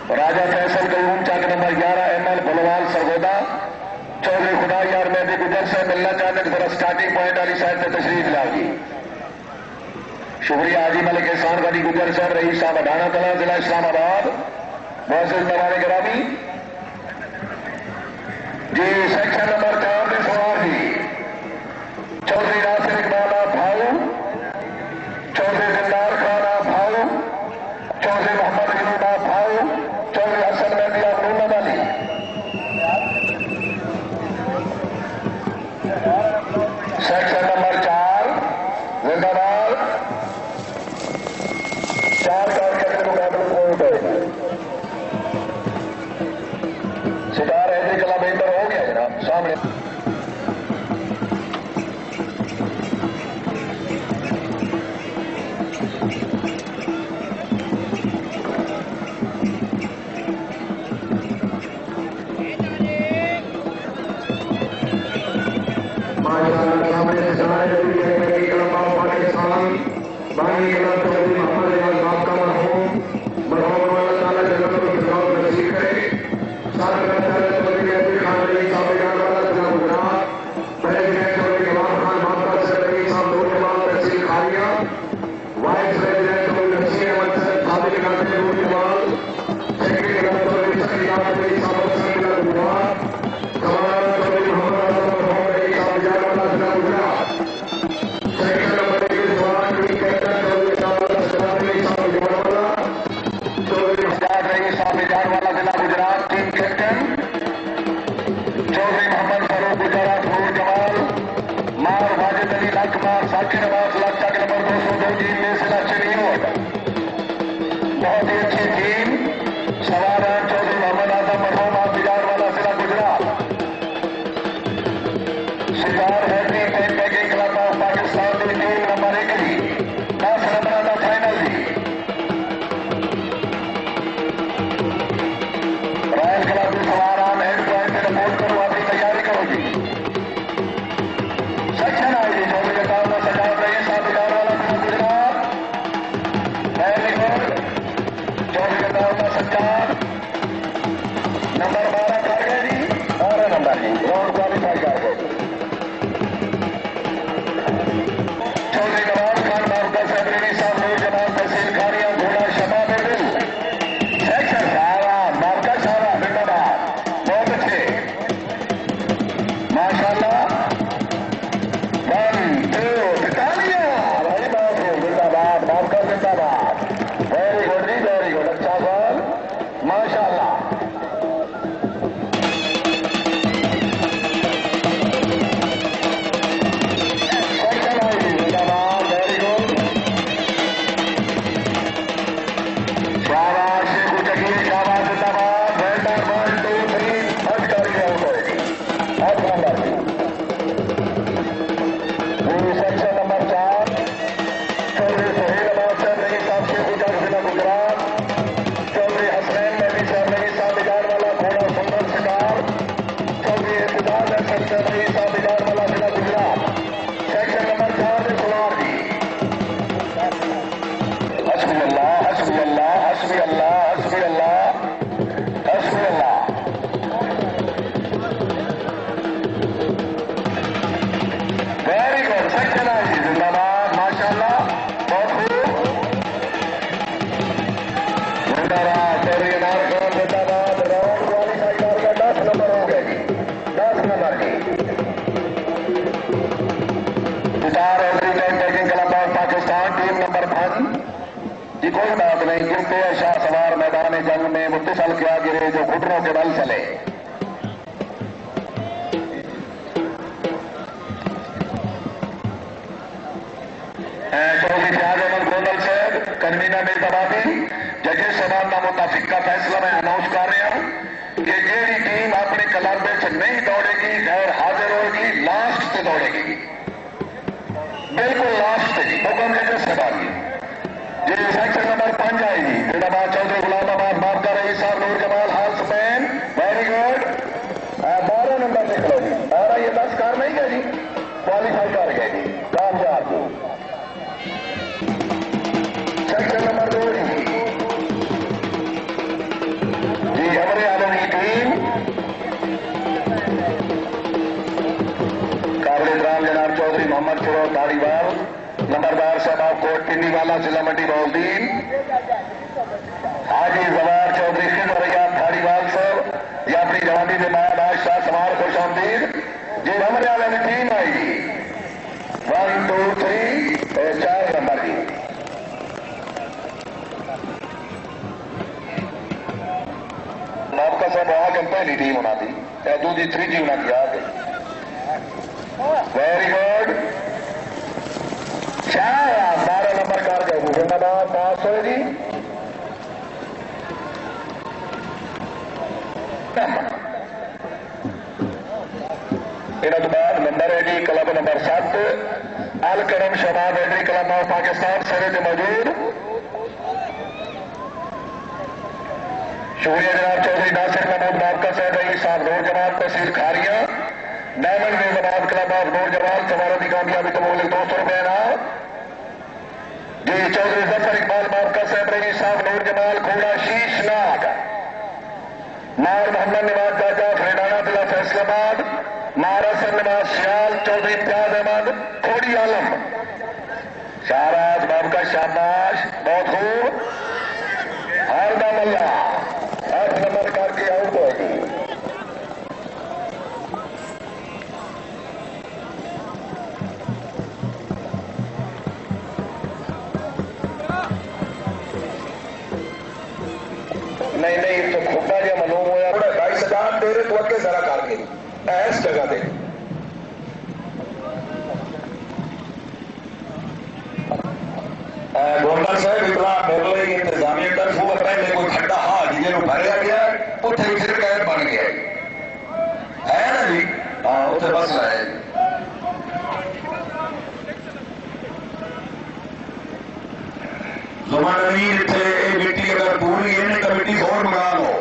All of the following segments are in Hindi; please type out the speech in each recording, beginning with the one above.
राजा फैसल कयूम चक नंबर 11 एमएल बुलवाल सरगोदा चौधरी खुदा यार मैं भी गुजर से मिलना चाहते थे थोड़ा स्टार्टिंग पॉइंट वाली साइड से तशरीफ लाओ जी। शुक्रिया हाजी मलिक एहसान गनी गुजर साहब रईस साहब अडाना कला जिला इस्लामाबाद मोहसिन नवाने गिरामी जी। सेक्शन नंबर 4 में सवार जी चौधरी नासिर इकबाल भाऊ चौधरी दिलदार खान भाऊ चौधरी मोहम्मद गनीबा भाऊ चौधरी हसन मेहदी मोहम्मद अली। सेक्शन नंबर 4 जिंदाबाद 4 के मुकाबले को उठे सितार हैदरी कला बेहतर हो गया जनाब सामने। कोई बात नहीं, गिरते शाह सवार मैदान जंग में मुत्तसल क्या गिरे जो घुटनों के बल चले। चौधरी फयाज अहमद गोंदल साहब कन्वीनर मेजबानी जजेस सवाल का मुताफिक का फैसला मैं अनाउंस कर रहा हूं कि जी टीम अपने क्लब में नहीं दौड़ेगी, गैर हाजिर होगी, लास्ट से दौड़ेगी, बिल्कुल लास्ट से हुक्म जजेस सवाल जी। सेक्शन नंबर 5 आएगी जिंदाबाद चौधरी गुलामाबाद मापका रही साहब नूर जमाल हाल स्पेन, वेरी गुड। 12 नंबर लिख लो जी, 12 ये 10 कार नहीं है जी, क्वालिफाई कर गए जी, कामयाब। सेक्शन नंबर 2 जी जिला मंडी बहाउद्दीन हाजी जवार चौधरी खिद रैया थाड़ीवाल साहब या अपनी जवानी के माया बादशाह समार खुश आमदीद जी हमने वाले टीम आई 1 2 3 4 नंबर की आपका सब वहां कम पहली टीम होना थी दूसरी 3 जी होना थी आगे वेरी गुड 12 नंबर कार जाएगी जिंदाबाद पास हो जी इन्हों तो बाद नंबर है जी क्लब नंबर 7 अल करम शबाब एंट्री क्लब ऑफ पाकिस्तान सरे से मौजूद शुक्रिया जनाब चौधरी नासिर महमूद माबका साहब रईस साहब नूर जमाल तहसील खारिया डायमंड में जनाब क्लब ऑफ नूर जमाल सवारों की कामयाबी तो बोले 200 रुपए ना जी चौधरी जफर इकबाल माबका साहब रईस साहब नूर जमाल घोड़ा शीश नाग मार मोहम्मद नवाज दादा फरेडाना जिला फैसलाबाद महाराष्ट्र नवाज श्याल चौधरी इम्तियाज अहमद खोड़ी आलम शाहराज माबका शाबाश बहुत खूब हारदा मल्ला 8 नंबर करके आउट होगी नहीं नहीं तो खुदा जो मालूम होया थोड़ा 22,000 दे रहे तो अगे सारा करके इस जगह दे गोरमल साहब इतना मुगल इंतजामिया तरफ हुआ पहले कोई ठंडा हाथ जिन्हें भरया गया उठे फिर कैद बन गया है ना जी हाँ उसे बस है जुमान अमीर थे मिट्टी अगर पूरी है तो मिट्टी और मंगा लो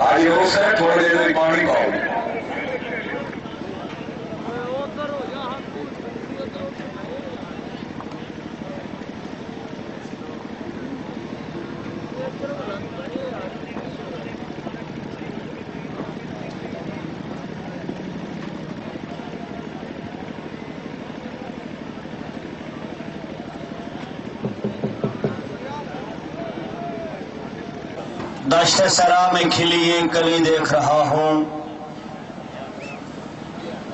आज ये रोज है थोड़ी देर में पानी पाओ दश्त सरा में खिली ये कली देख रहा हूं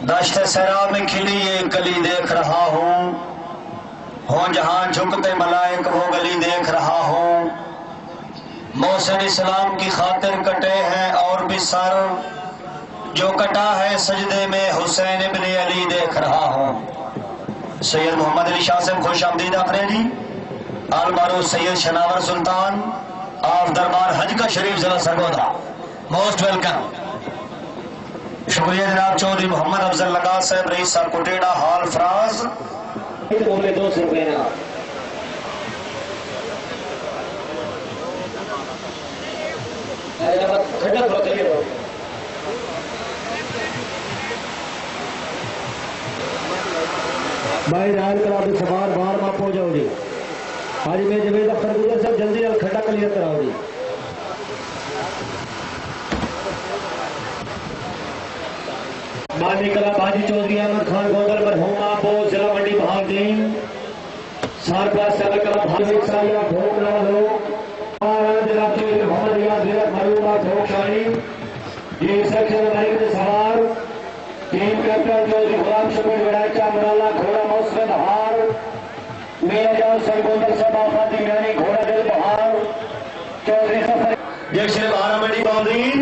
दश्त सरा में खिली ये कली देख रहा हूं जहां झुकते मलाइक वो गली देख रहा हूं मोहसिन इस्लाम की खातिर कटे हैं और भी सर जो कटा है सजदे में हुसैन इब्न अली देख रहा हूं सैयद मोहम्मद अली शाह से खुश आमदीद अफरेदी आल मारूफ सैयद शनावर सुल्तान ऑफ दरबार हज का शरीफ जिला सरगोदा मोस्ट वेलकम शुक्रिया जनाब चौधरी मोहम्मद अफजल लगा साहब रईस साहब कुटेड़ा हॉल फ्रांस बोले 200 रुपए ना भाई राल करा सवार बार में पहुंचाओ जी आज मैं जवेद अख्तर गुजर साहब जल्दी खड्डा क्लियर कराओ जी मानी कला बाजी चौधरी अहमद खान गोदल मरहूम आपो जिला मंडी बहाउद्दीन सरप्लस सेल कला भाई साया भोग ना लो और जनाब चौधरी मोहम्मद रियाज जिला मरूमा भोगशानी ये सेक्शन लाइन के सवार टीम कैप्टन चौधरी गुलाम शबीर विराचा मुराला घोड़ा मौसम हार मेरा जाओ सरगोदर सभापति यानी घोड़ा दिल बहार चौधरी सफर जैसे बारह मंडी बहाउद्दीन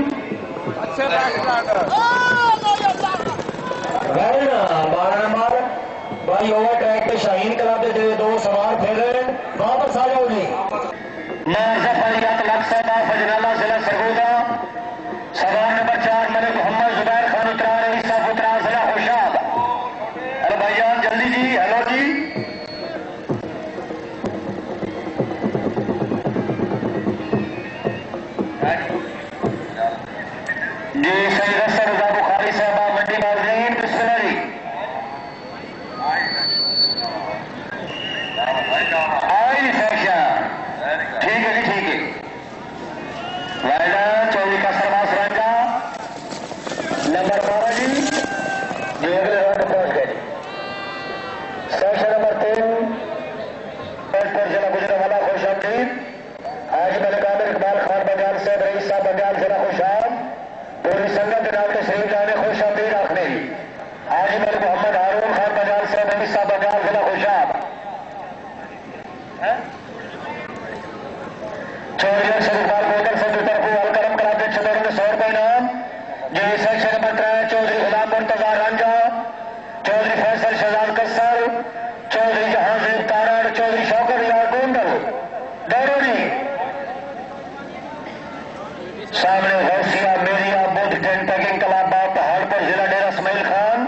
बारह नंबर भाई ओवर ट्रैक पे शाहीन क्लब के 2 सवार फिर वापस आ जाओ जी फजनाला जिला सरगोदा सवार नंबर 4 मलिक मोहम्मद जुबैर खान उतरा रईसा उतरा जिला खुशाब अरे भाईजान जल्दी जी हेलो जी ठीक है जी, ठीक है। वाइडर चौधरी का सरवास रंगा नंबर 12 जी, जो अगले राउंड में पहुंच गए। सेक्शन नंबर 3 पेंटपुर जिला गुजरावाला खुश आमदीद। हाजी मलिक आमिर इकबाल खान बंगाल से, रईस साहब बंगाल जिला खुशाब, पूरी संगत जनाब के शरीफ जाने खुश आमदीद आखने। हाजी मलिक मोहम्मद हारून खान बंगाल से, रईस साहब बंगाल जिला खुशाब। चौधरी शरीफाल बोकर से तरफ अलकरम क्लब के छतौर में 100 रुपए इनाम। जो सेक्शन नंबर 3 चौधरी गुलाम मुर्तजा रंजा, चौधरी फैसल शहजाद कस्सर, चौधरी जहांगीर तारण, चौधरी शौकत यार गोंडल डरोरी। सामने गौसिया मेरिया Buddha tent packing club Paharpur जिला डेरा इस्माइल खान,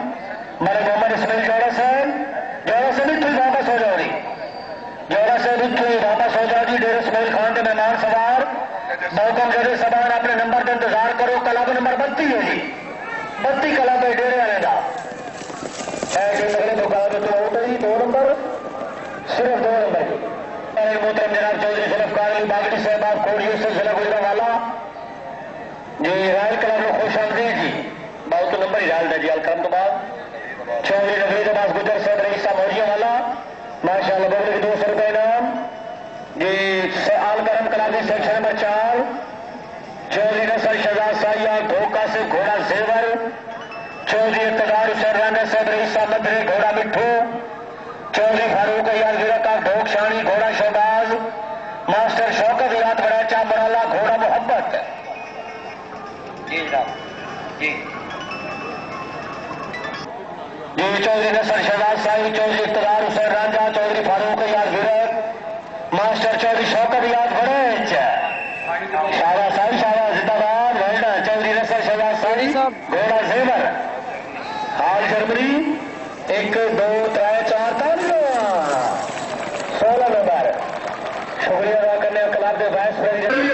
मलिक मोहम्मद इस्माइल जोड़ा से मिट्टू वापस हो जाओ, जोड़ा से मिट्टू वापस हो जाओ जी। डेरा इस्माइल खान के मेहमान सवार बहुकम जरे सवार अपने नंबर का इंतजार करो। क्लब नंबर 32 है जी, 32 क्लब है डेरे वाले का। मुकाबले तो हो गई 2 नंबर, सिर्फ 2 नंबर की। मोहतरम जनाब चौधरी जुल्फकार बागड़ी साहब कोड़ियों से जिला गुजरावाला जी, रॉयल क्लब में खुश आमदीद जी। बहुत नंबर ही डाल जी अलक्रम तो बाद चौधरी नवीद अब्बास गुजर साहब रईसा मौजिया वाला माशाअल्लाह बगल के 200 रुपए इनाम जी। आलकरम क्लब के सेक्शन नंबर 4 चौधरी नसर शहजाद साहिया धोखा से घोड़ा जेवर, चौधरी इक़्तिदार हुसैन राना साहब रईसा मदरे घोड़ा मिठू, चौधरी फारूक याद विरका ढोक शानी घोड़ा शहबाज, मास्टर शौकत याद बड़ाचा मराला घोड़ा मोहब्बत जी जी। चौधरी नसर शहजाद साहिब, चौधरी इक़्तिदार हुसैन रांझा, चौधरी फारूक याद विरक, मास्टर चौधरी शौकत याद बड़ेच शाबाश साहिब शाबाश जिंदाबाद। वेल्डन चौधरी नसर शहजाद साहिब घोड़ा जेवर। हाल जर्मनी 1 2 3 4 5 16 नंबर। शुक्रिया अदा करने क्लब के वाइस प्रेसिडेंट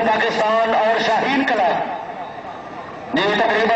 पाकिस्तान और शाहीन क्लब ये तकरीबन